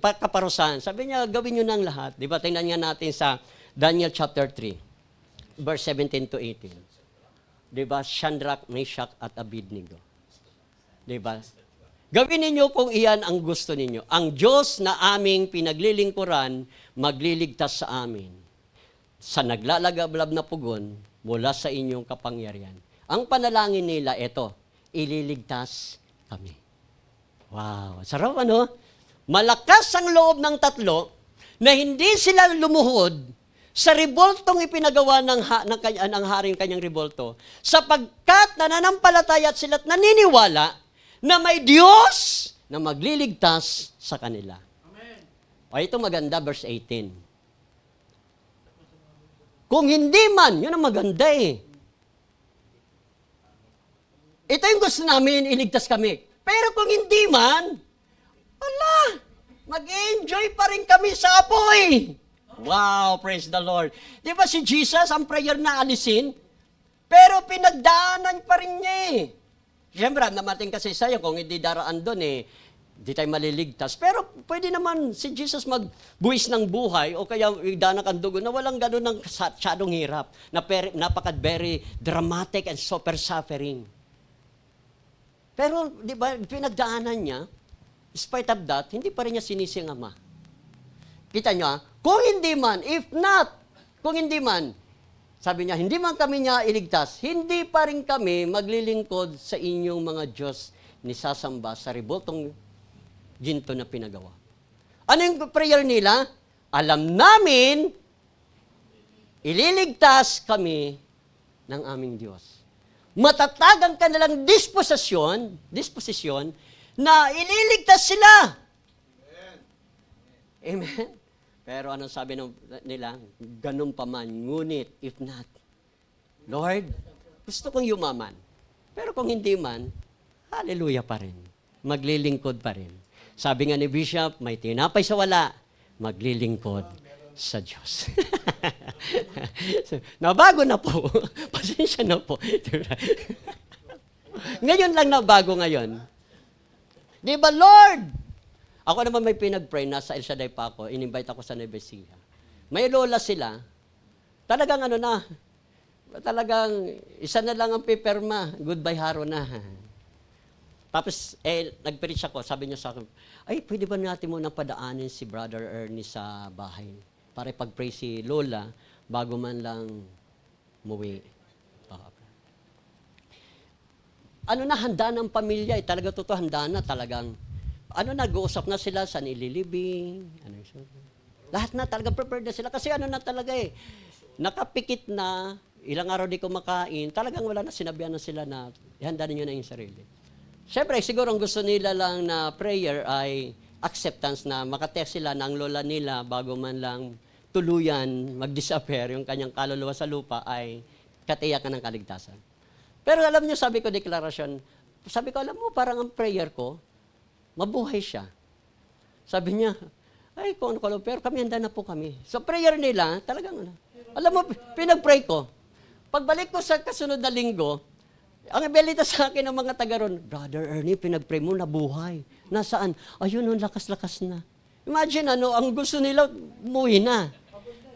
kaparusahan. Sabi niya, gawin nyo na ang lahat. Di ba, tingnan nga natin sa Daniel chapter 3, verse 17 to 18. Di ba, Shadrach, Meshach, at Abednego. Di ba? Gawin ninyo kung iyan ang gusto ninyo. Ang Diyos na aming pinaglilingkuran, magliligtas sa amin. Sa naglalagablab na pugon, mula sa inyong kapangyarihan. Ang panalangin nila, ito, ililigtas kami. Wow, sarap ano? Malakas ang loob ng tatlo na hindi sila lumuhod sa reboltong ipinagawa ng haring kanyang rebolto sapagkat nananampalataya at sila't naniniwala na may Diyos na magliligtas sa kanila. Amen. O ito maganda, verse 18. Kung hindi man, yun ang maganda eh. Ito yung gusto namin, iligtas kami. Pero kung hindi man, wala, mag-enjoy pa rin kami sa apoy. Wow, praise the Lord. Di ba si Jesus, ang prayer na alisin, pero pinagdaanan pa rin niya eh. Siyempre, namating kasi sa'yo, kung hindi daraan doon hindi tayo maliligtas. Pero pwede naman si Jesus magbuwis ng buhay o kaya danak ang dugo na walang gano'n ng syadong hirap, na very dramatic and super suffering. Pero, di ba, pinagdaanan niya, despite of that, hindi pa rin niya sinisi ang Ama. Kita niyo, kung hindi man, kung hindi man, sabi niya, hindi man kami niya iligtas, hindi pa rin kami maglilingkod sa inyong mga Diyos ni sasamba sa reboltong ginto na pinagawa. Ano yung prayer nila? Alam namin, ililigtas kami ng aming Diyos. Matatag ang kanilang disposisyon na ililigtas sila. Amen. Pero anong sabi nila? Ganun pa man, ngunit if not, Lord, gusto kong yumaman. Pero kung hindi man, hallelujah pa rin. Maglilingkod pa rin. Sabi nga ni Bishop, may tinapay sa wala, maglilingkod sa Diyos. Nabago na po. Pasensya na po. Ngayon lang nabago ngayon. Di ba, Lord? Ako naman may pinag-pray, nasa El Shaddai pa ako, in-invite ako sa Nueva Ecija. May lola sila, talagang talagang isa na lang ang pipirma, goodbye haro na. Tapos, nag-preach ako, sabi niya sa akin, ay, pwede ba natin munang padaanin si Brother Ernie sa bahay? Para pag-pray si Lola, bago man lang muwi. Handa ng pamilya, talaga totoo, handa na talagang, nag-uusap na sila, saan ililibing, lahat na, talagang prepared na sila. Kasi na talaga nakapikit na, ilang araw di kumakain, talagang wala na, sinabihan na sila na, ihanda ninyo na yung sarili. Siyempre, siguro ang gusto nila lang na prayer ay acceptance na makatext sila ng lola nila bago man lang tuluyan, mag-disappear, yung kanyang kaluluwa sa lupa ay katiyakan ng kaligtasan. Pero alam niyo, sabi ko, deklarasyon, sabi ko, alam mo, parang ang prayer ko, mabuhay siya. Sabi niya, ay, kung ano, pero kami, handa na po kami. So, prayer nila, talagang, alam mo, pinag-pray ko. Pagbalik ko sa kasunod na linggo, ang ibelita sa akin ng mga taga ron, Brother Ernie, pinag-pray mo, nabuhay. Nasaan? Ayun, lakas-lakas na. Imagine, ang gusto nila, umuwi na.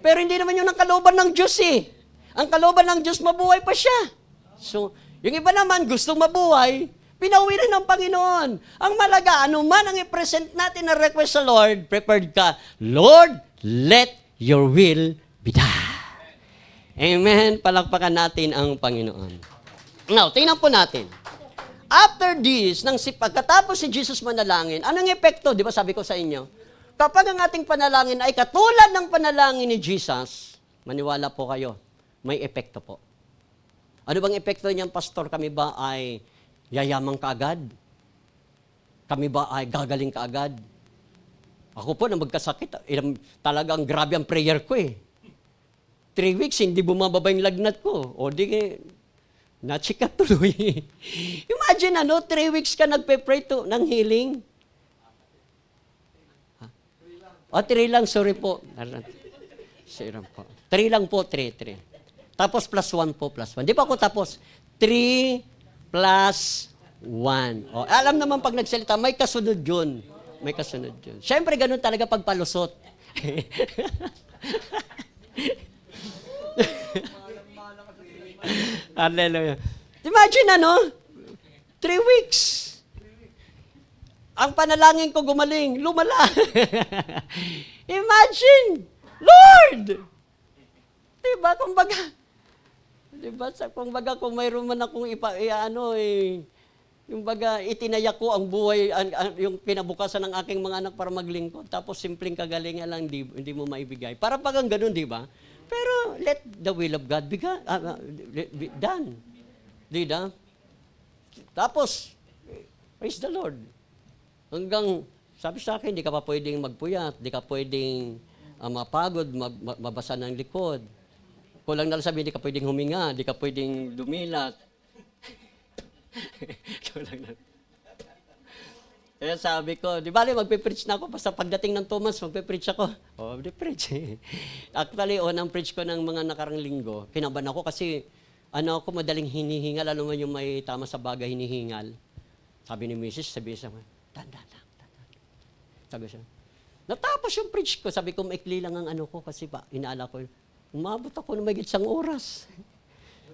Pero hindi naman yun ang kalooban ng Diyos eh. Ang kalooban ng Diyos, mabuhay pa siya. So, yung iba naman, gustong mabuhay, pinauwi na ng Panginoon. Ang malaga, man ang i-present natin na request sa Lord, prepared ka, Lord, let your will be done. Amen. Palakpakan natin ang Panginoon. Now, tingnan po natin. After this, pagkatapos si Jesus manalangin, anong epekto? Di ba sabi ko sa inyo? Kapag ang ating panalangin ay katulad ng panalangin ni Jesus, maniwala po kayo, may epekto po. Ano bang epekto niyan, Pastor? Kami ba ay yayamang kaagad? Kami ba ay gagaling kaagad? Ako po na magkasakit, talagang grabe ang prayer ko eh. 3 weeks, hindi bumababa yung lagnat ko. O di, na-check up tuloy. Imagine 3 weeks ka nagpe-pray ng healing. O, 3 lang, sorry po. 3 lang po, 3. Tapos +1 po, +1. Di pa ako tapos. 3 plus 1. O, alam naman pag nagsalita, may kasunod yun. May kasunod yun. Siyempre, ganun talaga pag palusot. Hallelujah. Imagine 3 weeks. Ang panalangin ko gumaling, lumala. Imagine, Lord! Diba, kumbaga, kung mayroon man akong yung itinayak ko ang buhay, yung kinabukasan ng aking mga anak para maglingkod, tapos simpleng kagalingan lang, hindi mo maibigay. Para pagang ganun, di ba? Pero let the will of God be done. Di ba? Tapos, praise the Lord. Hanggang, sabi sa akin, di ka pa pwedeng magpuyat, di ka pwedeng mapagod, mabasa ng likod. Kulang na lang sabi, di ka pwedeng huminga, di ka pwedeng dumilat. Kulang na. Kaya sabi ko, di bali, magpe-preach na ako. Basta pagdating ng 2 months, magpe-preach ako. Preach. Actually, ang preach ko ng mga nakarang linggo, kinaban ako kasi, ako madaling hinihingal, alam mo yung may tama sa bagay, hinihingal. Sabi ni Mrs., sabi siya, tanda. Sabi siya, natapos yung preach ko, sabi ko, maikli lang ang ko, kasi inaala ko, umabot ako na mahigit 1 oras.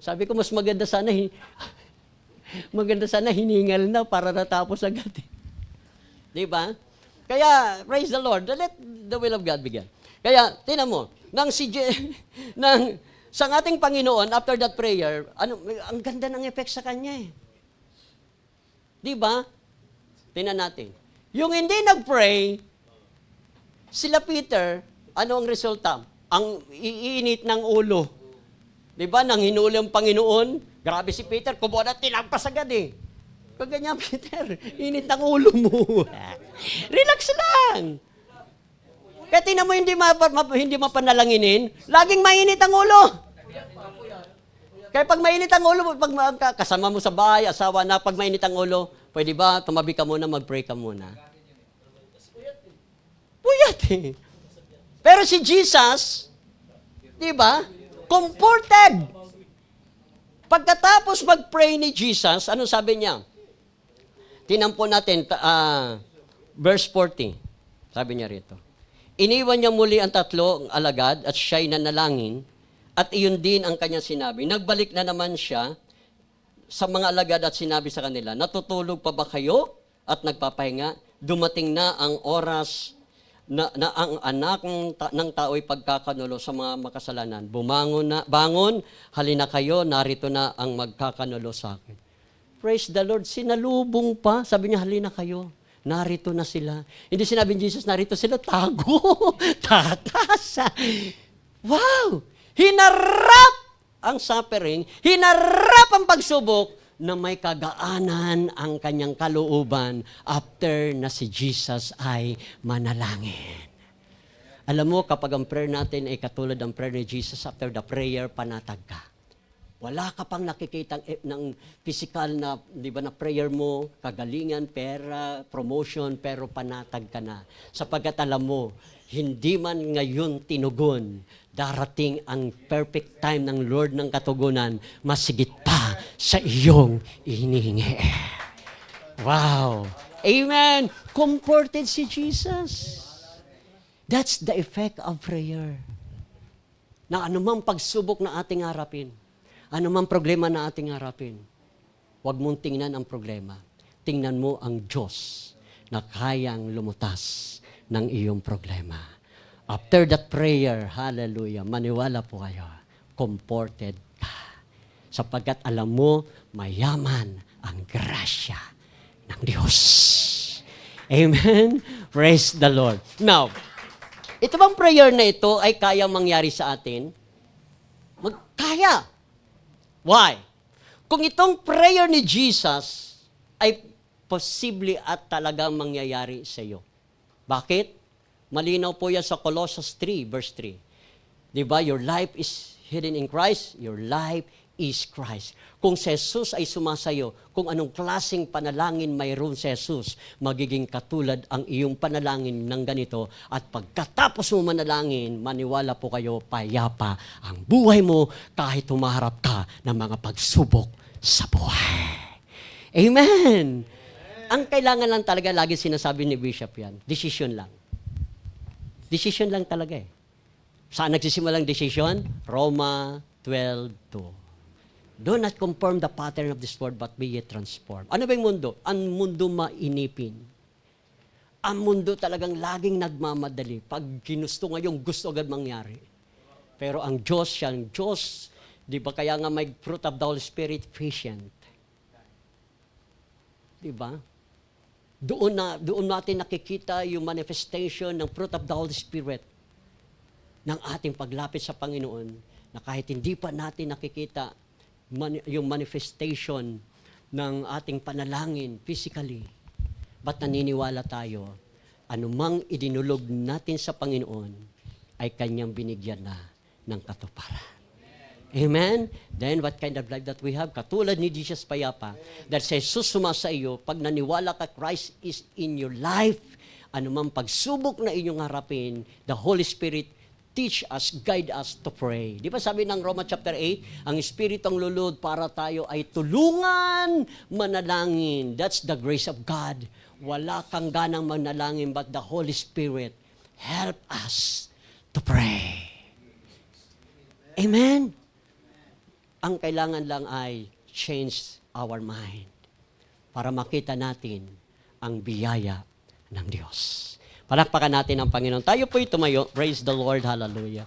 Sabi ko, mas maganda sana hiningal na para natapos agad. Di ba? Kaya, praise the Lord, let the will of God begin. Kaya, tinan mo, sa ating Panginoon, after that prayer, ang ganda ng effect sa kanya eh. Di ba? Tinan natin. Yung hindi nag-pray, sila Peter, ano ang resulta? Ang iinit ng ulo. Di ba? Nang hinuli ang Panginoon, grabe si Peter, kubo na tinagpas agad eh. Pag ganyan, Peter, init ng ulo mo. Relax lang. Kaya tingnan mo, hindi mapanalanginin, laging mainit ang ulo. Kaya pag mainit ang ulo, pag kasama mo sa bahay, asawa na, pag mainit ang ulo, pwede ba, tumabi ka muna, mag-pray ka muna? Puyat eh. Pero si Jesus, di ba, comforted. Pagkatapos mag-pray ni Jesus, ano sabi niya? Tingnan po natin, verse 40. Sabi niya rito. Iniwan niya muli ang tatlo, ang alagad, at siya'y nanalangin, at iyon din ang kanyang sinabi. Nagbalik na naman siya sa mga alagad at sinabi sa kanila, natutulog pa ba kayo at nagpapahinga? Dumating na ang oras na ang anak ng tao'y pagkakanulo sa mga makasalanan. Bangon, halina kayo, narito na ang magkakanulo sa akin. Praise the Lord. Sinalubong pa. Sabi niya, halina kayo. Narito na sila. Hindi sinabi ni Jesus, narito sila. Tago. Tatasa. Wow! Hinarap ang suffering. Hinarap ang pagsubok na may kagaanan ang kanyang kalooban after na si Jesus ay manalangin. Alam mo, kapag ang prayer natin ay katulad ng prayer ni Jesus, after the prayer, panatag ka. Wala ka pang nakikita ng physical na, di ba, na prayer mo, kagalingan, pera, promotion, pero panatag ka na. Sapagkat alam mo, hindi man ngayon tinugon, darating ang perfect time ng Lord ng katugunan, masigit pa sa iyong hinihingi. Wow! Amen! Comforted si Jesus. That's the effect of prayer. Na anumang pagsubok na ating harapin, anumang problema na ating harapin, huwag mong tingnan ang problema. Tingnan mo ang Diyos na kayang lumutas ng iyong problema. After that prayer, hallelujah, maniwala po kayo, comforted ka. Sapagkat alam mo, mayaman ang grasya ng Diyos. Amen? Praise the Lord. Now, ito bang prayer na ito ay kayang mangyari sa atin? Kaya. Why? Kung itong prayer ni Jesus ay posible at talagang mangyayari sa iyo. Bakit? Malinaw po yan sa Colossians 3, verse 3. Diba? Your life is hidden in Christ. Your life is Christ. Kung si Jesus ay sumasayo, kung anong klaseng panalangin mayroon si Jesus, magiging katulad ang iyong panalangin ng ganito. At pagkatapos mo manalangin, maniwala po kayo, payapa ang buhay mo kahit humaharap ka ng mga pagsubok sa buhay. Amen! Ang kailangan lang talaga, lagi sinasabi ni Bishop yan, decision lang. Decision lang talaga eh. Saan nagsisimulang decision? Roma 12:2. Do not conform the pattern of this world, but be ye transformed. Ano ba yung mundo? Ang mundo mainipin. Ang mundo talagang laging nagmamadali. Pag ginusto ngayong gusto agad mangyari. Pero ang Diyos, siyang Diyos, di ba kaya nga may fruit of the Holy Spirit, patient. Di ba? Doon natin nakikita yung manifestation ng fruit of the Holy Spirit ng ating paglapit sa Panginoon na kahit hindi pa natin nakikita yung manifestation ng ating panalangin physically, but naniniwala tayo, anumang idinulog natin sa Panginoon ay Kanyang binigyan na ng katuparan. Amen? Then, what kind of life that we have? Katulad ni Jesus Payapa, that sa Jesus sumasa iyo, pag naniwala ka Christ is in your life, anumang pagsubok na inyong harapin, the Holy Spirit teach us, guide us to pray. Di ba sabi ng Roma chapter 8, ang Espiritong lulod para tayo ay tulungan manalangin. That's the grace of God. Wala kang ganang manalangin, but the Holy Spirit help us to pray. Amen? Ang kailangan lang ay change our mind para makita natin ang biyaya ng Diyos. Palakpakan natin ang Panginoon. Tayo po'y tumayo. Praise the Lord. Hallelujah.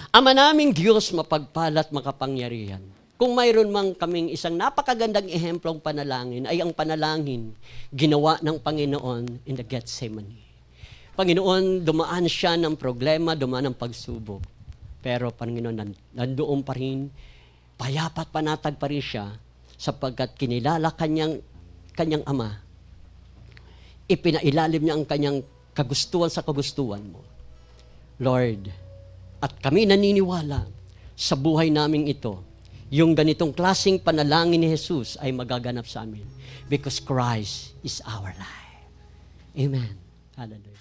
Ama naming Diyos, mapagpalat, makapangyarihan. Kung mayroon mang kaming isang napakagandang ehemplong panalangin, ay ang panalangin ginawa ng Panginoon in the Gethsemane. Panginoon, dumaan siya ng problema, dumaan ng pagsubok. Pero Panginoon, nandoon pa rin, payapat panatag pa rin siya, sapagkat kinilala kanyang ama. Ipinailalim niya ang kanyang kagustuhan sa kagustuhan mo. Lord, at kami naniniwala sa buhay naming ito, yung ganitong klaseng panalangin ni Jesus ay magaganap sa amin because Christ is our life. Amen. Hallelujah.